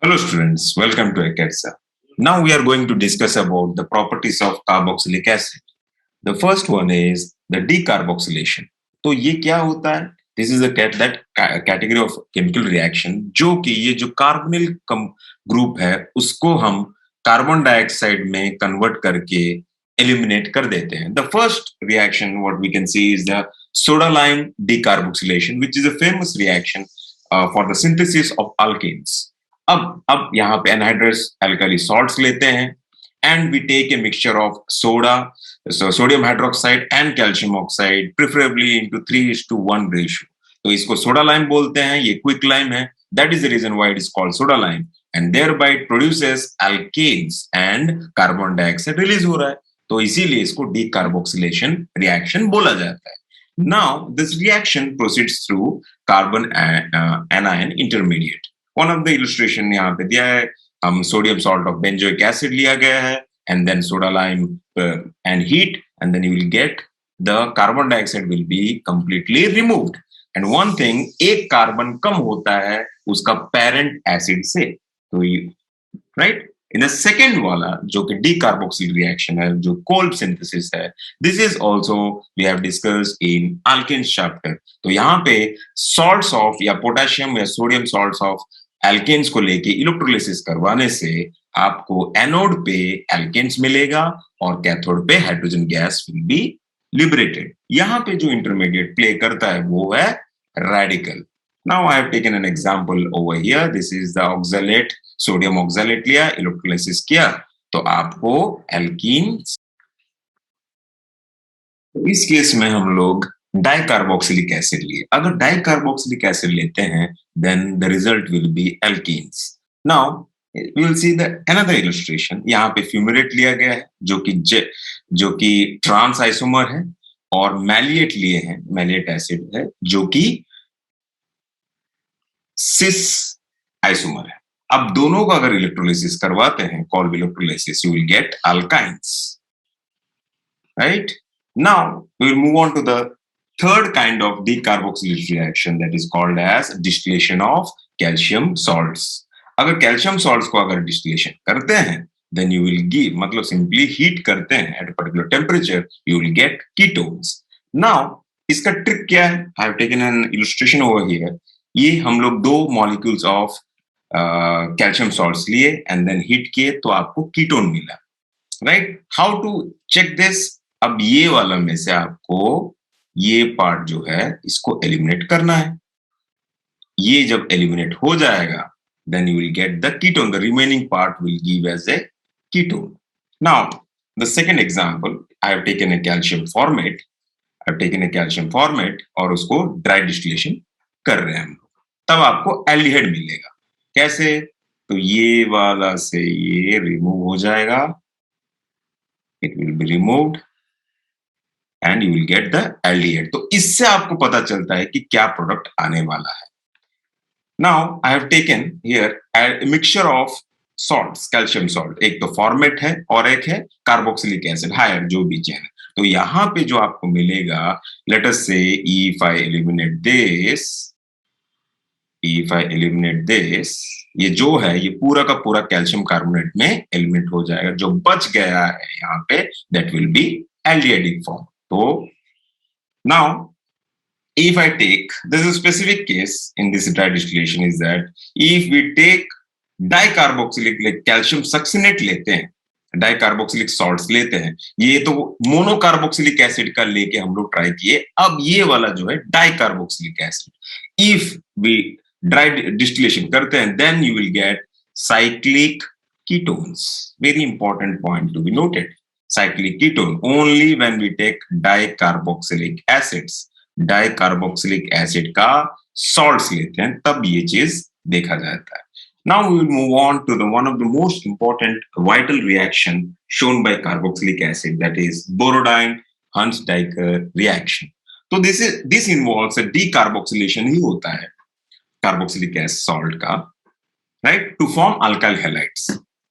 Hello students, welcome to Acadsa. Now we are going to discuss about the properties of carboxylic acid. The first one is the decarboxylation. तो ये क्या होता है? This is a category of chemical reaction जो कि ये जो carbonyl group है उसको हम कार्बन डाइऑक्साइड में कन्वर्ट करके एलिमिनेट कर देते हैं. The first reaction what we can see is the soda lime decarboxylation, which is a famous reaction for the synthesis of alkanes. अब यहाँ पे एनहाइड्रस एल्कली सॉल्ट्स लेते हैं and we take a mixture of soda, sodium hydroxide and calcium oxide, preferably into 3:1 ratio. तो इसको soda lime बोलते हैं, ये क्विक लाइम है. That is the reason why it is called soda lime and thereby it produces alkanes and carbon dioxide release हो रहा है. तो इसीलिए इसको डीकार्बोक्सिलेशन रिएक्शन बोला जाता है. Now this reaction proceeds through carbon anion intermediate. One of the illustration यहाँ पे दिया है, हम sodium salt of benzoic acid लिया गया है and then soda lime and heat and then you will get the carbon dioxide will be completely removed. And one thing, एक carbon कम होता है उसका पेरेंट एसिड से. तो राइट, इन द सेकेंड वाला जो कि डीकार्बोक्सिल रिएक्शन है, जो कोल्ब सिंथेसिस है, this is also we have discussed in alkanes chapter. तो यहाँ पे सॉल्ट्स ऑफ या पोटेशियम या सोडियम सॉल्ट्स ऑफ एल्केन्स को लेके इलेक्ट्रोलिसिस करवाने से आपको एनोड पे एल्केन्स मिलेगा और कैथोड पे hydrogen gas will be liberated. यहाँ पे जो इंटरमीडिएट प्ले करता है वो है radical. Now I have taken an example over here. This is the oxalate, sodium oxalate लिया, इलेक्ट्रोलिसिस किया तो आपको एल्कीन. इस केस में हम लोग डाइकार्बोक्सिलिक एसिड लिए. अगर डाइकार्बोक्सिलिक एसिड लेते हैं then the result will be alkenes. Now we will see the another illustration. यहाँ पे फ्यूमेरेट लिया गया है जो कि ट्रांस आइसोमर है और मैलिएट लिए हैं, मैलिएट एसिड है जो कि सिस आइसोमर है. अब दोनों का अगर इलेक्ट्रोलिसिस करवाते हैं, Kolb electrolysis, you will get alkynes. Right? Now we will move on to the third kind of decarboxylation reaction that is called as distillation of calcium salts. अगर कैल्शियम सॉल्ट्स को अगर डिस्टिलेशन करते हैं then you will give, मतलब simply heat करते हैं at a particular temperature, you will get ketones. Now इसका trick क्या है? I have taken an illustration over here. ये हम लोग दो मॉलिक्यूल्स ऑफ कैल्शियम सॉल्ट्स लिए एंड देन हीट किए तो आपको कीटोन मिला. Right? How to check this? अब ये वाला में से आपको ये पार्ट जो है इसको एलिमिनेट करना है. ये जब एलिमिनेट हो जाएगा then you will get the ketone. The remaining part will give as a ketone. Now the second example, I have taken a calcium formate और उसको ड्राई डिस्टिलेशन कर रहे हैं हम. तब आपको एल्डिहाइड मिलेगा. कैसे? तो ये वाला से ये रिमूव हो जाएगा, it will be removed and you will get the aldehyde. तो इससे आपको पता चलता है कि क्या प्रोडक्ट आने वाला है. Now I have taken here a mixture of salts, calcium salt. एक तो फॉर्मेट है और एक है कार्बोक्सिलिक एसिड, हायर जो भी चेन है. तो यहाँ पे जो आपको मिलेगा, let us say if I eliminate this, ये जो है ये पूरा का पूरा कैल्शियम कार्बोनेट में एलिमिनेट हो जाएगा. जो बच गया है यहाँ पे that will be aldehydic form. So now if I take, this is a specific case in this dry distillation, is that if we take dicarboxylic, like calcium succinate लेते हैं, डाइकार्बोक्सिलिक सॉल्ट्स लेते हैं, ये तो मोनोकार्बोक्सिलिक एसिड का लेके हम लोग ट्राई किए. अब ये वाला जो है dicarboxylic acid, if we dry distillation करते हैं then you will get cyclic ketones. Very important point to be noted. Cyclic ketone only when we take dicarboxylic acids. Dicarboxylic acid का सॉल्ट्स लेते हैं तब ये चीज देखा जाता है. Now we will move on to one of the most important vital reaction shown by carboxylic acid, that is Borodine-Hunt-Diecker reaction. तो this involves a decarboxylation ही होता है कार्बोक्सिलिक एसिड सॉल्ट का, right, to form alkyl halides.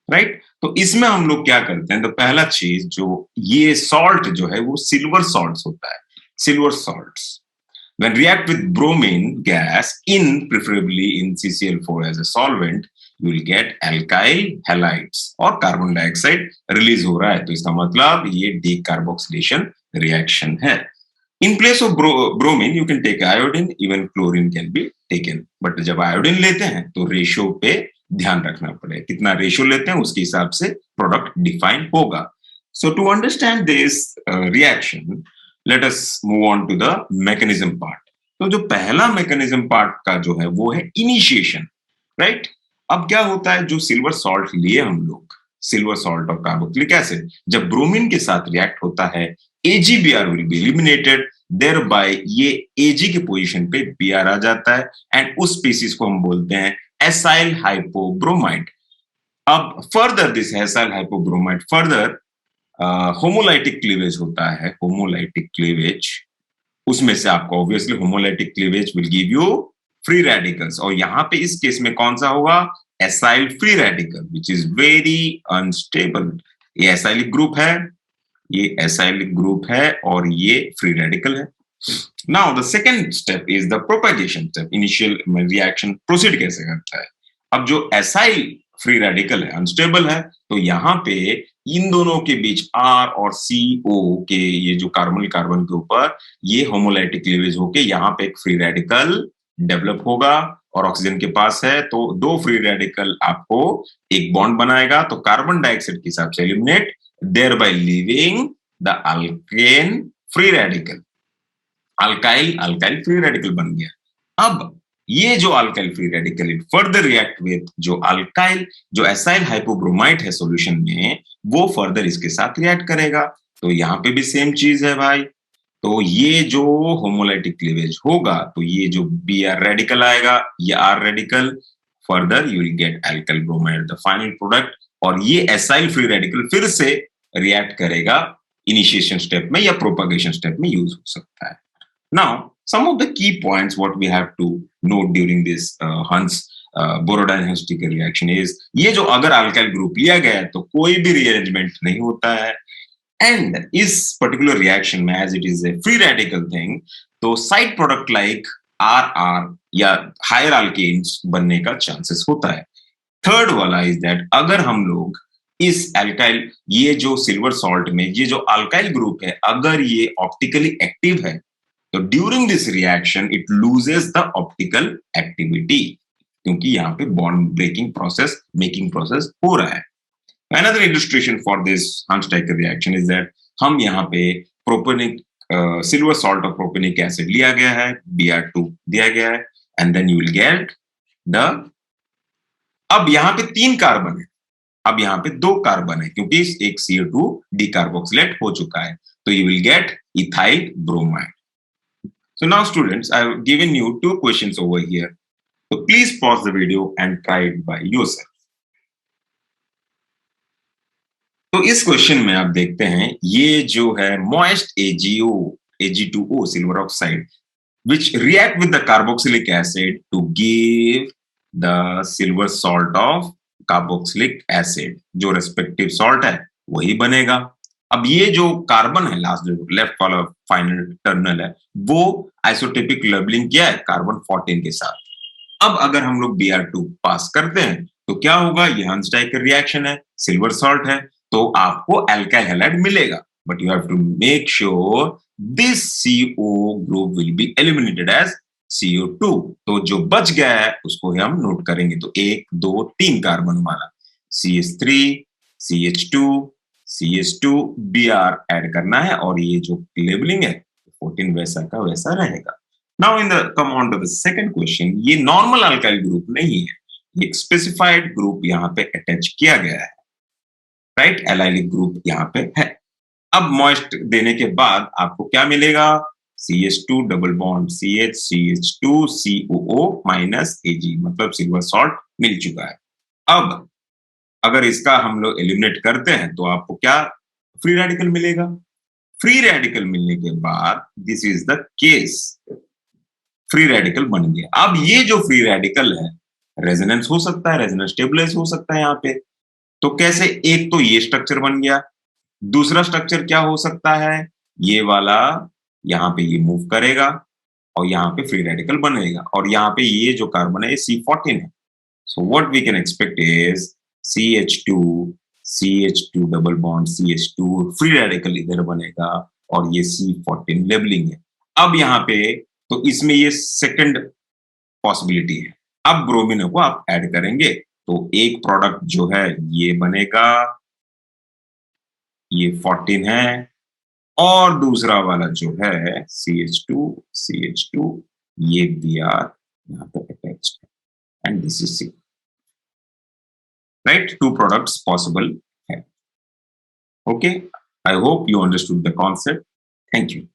Right? तो इसमें हम लोग क्या करते हैं? तो पहला चीज, जो ये सॉल्ट जो है वो सिल्वर सॉल्ट्स होता है. Silver salts, when react with bromine gas, preferably in CCl4 as a solvent, you will gate alkyl halides और कार्बन डाइऑक्साइड रिलीज हो रहा है, तो इसका मतलब ये डीकार्बोक्सिलेशन रिएक्शन है। In place of bromine, you can take iodine, even chlorine can be taken. But जब आयोडीन लेते हैं तो रेशियो पे ध्यान रखना पड़ेगा, कितना रेशियो लेते हैं उसके हिसाब से प्रोडक्ट डिफाइन होगा। So to understand this reaction, let us move on to the mechanism part. तो जो पहला mechanism part का जो है वो है initiation, right? अब क्या होता है, जो सिल्वर सॉल्ट लिए हम लोग, सिल्वर सॉल्ट और कार्बोक्सिलिक एसिड, जब ब्रोमीन के साथ रिएक्ट होता है, AgBr will be eliminated, thereby ये Ag की पोजीशन पे Br आ जाता है एंड उस स्पीसीज को हम बोलते हैं एसाइल हाइपोब्रोमाइड। अब further this acyl hypobromide further homolytic cleavage होता है, होमोलाइटिक क्लीवेज, उसमें से आपको obviously homolytic cleavage will give you free radicals, और यहाँ पे इस केस में कौन सा होगा, acyl free radical which is very unstable. ये एसाइलिक ग्रुप है, ये एसाइलिक ग्रुप है और ये फ्री रेडिकल है। Now the second step is the propagation step, initial reaction proceed कैसे करता है। अब जो एसाइल फ्री रेडिकल है, अनस्टेबल है, तो यहाँ पे इन दोनों के बीच R और CO के ये जो कार्बन कार्बन के ऊपर ये होमोलाइटिक क्लीवेज होके यहाँ पे एक फ्री रेडिकल डेवलप होगा, और ऑक्सीजन के पास है तो दो फ्री रेडिकल आपको एक बॉन्ड बनाएगा, तो कार्बन डाइऑक्साइड के हिसाब से eliminate, thereby leaving the alkane free radical. alkyl free radical बन गया। अब ये जो alkyl free radical it further react with जो alkyl जो एसाइल हाइपोब्रोमाइड है सॉल्यूशन में, वो फर्दर इसके साथ रिएक्ट करेगा। तो यहाँ पे भी सेम चीज है भाई, तो ये जो होमोलाइटिक क्लीवेज होगा तो ये जो Br रेडिकल आएगा, ये R radical, further you will gate alkyl bromide the final product, और ये एसाइल फ्री रेडिकल फिर से रिएक्ट करेगा इनिशिएशन स्टेप में या प्रोपगेशन स्टेप में यूज हो सकता है। Now some of the key points what we have to note during this हंस बोरोडाइनस्टिक रिएक्शन इज, ये जो अगर अल्काइल ग्रुप लिया गया है तो कोई भी रीअरेंजमेंट नहीं होता है, एंड इस पर्टिकुलर रिएक्शन में as it is a free radical thing, तो साइड प्रोडक्ट लाइक RR या हायर अल्केन्स बनने का चांसेस होता है। थर्ड वाला इज दैट अगर हम लोग इस एल्काइल, ये जो सिल्वर सॉल्ट में ये जो अल्काइल ग्रुप है, अगर ये ऑप्टिकली एक्टिव है तो during this reaction it loses the optical activity, क्योंकि यहाँ पे bond breaking process, making process हो रहा है। Another illustration for this Hunt-Steiker reaction is that हम यहाँ पे प्रोपेनिक सिल्वर सॉल्ट और प्रोपेनिक एसिड लिया गया है, Br2 दिया गया है, and then you will get the, अब यहाँ पे 3 कार्बन है, अब यहाँ पे 2 कार्बन है क्योंकि एक CO2 डीकार्बोक्सिलेट हो चुका है, तो you will gate ethyl bromide. So now students, I have given you 2 questions over here. So please pause the video and try it by yourself. तो इस क्वेश्चन में आप देखते हैं ये जो है moist Ag2O silver oxide which react with the carboxylic acid to give the silver salt of carboxylic acid, जो रेस्पेक्टिव सॉल्ट है वही बनेगा। अब ये जो कार्बन है लास्ट जो लेफ्ट वाला फाइनल टर्मिनल है वो आइसोटोपिक लेबलिंग किया है कार्बन 14 के साथ। अब अगर हम लोग Br2 पास करते हैं तो क्या होगा, ये हंस-स्टाइकर रिएक्शन है, सिल्वर सॉल्ट है, तो आपको अल्काइल हैलाइड मिलेगा, but you have to make sure this CO group will be eliminated as CO2। तो जो बच गया है उसको हम नोट करेंगे, तो 1 2 3 कार्बन वाला CH3 CH2 CH2 Br add करना है, और ये जो लेबलिंग है 14 वैसा का वैसा रहेगा। Now in the come on to the second question, ये नॉर्मल अल्काइल ग्रुप नहीं है, ये एक स्पेसिफाइड ग्रुप यहाँ पे अटैच किया गया है, राइट, एलाइलिक ग्रुप यहाँ पे है। अब मॉइस्ट देने के बाद आपको क्या मिलेगा, CH2 double bond CH CH2 COO minus Ag, मतलब सिल्वर सॉल्ट मिल चुका है। अब अगर इसका हम लोग एलिमिनेट करते हैं तो आपको क्या फ्री रेडिकल मिलेगा। फ्री रेडिकल मिलने के बाद this is the case, free radical बन गया। अब ये जो फ्री रेडिकल है रेजोनेंस हो सकता है, रेजोनेंस स्टेबलाइज हो सकता है यहाँ पे, तो कैसे, एक तो ये स्ट्रक्चर बन गया, दूसरा स्ट्रक्चर क्या हो सकता है, ये वाला यहाँ पे ये मूव करेगा और यहाँ पे फ्री रेडिकल बनेगा, और यहाँ पे ये जो कार्बन है ये C14 है, So what we can expect is CH2, CH2 double bond, CH2 free radical इधर बनेगा और ये C14 लेबलिंग है। अब यहाँ पे तो इसमें ये सेकंड पॉसिबिलिटी है। अब ब्रोमीनो को आप ऐड करेंगे तो एक प्रोडक्ट जो है ये बनेगा, ये 14 है, और दूसरा वाला जो है CH2 ये Br यहाँ पे अटैच्ड है and this is C, right? Two products possible. Okay, I hope you understood the concept. Thank you.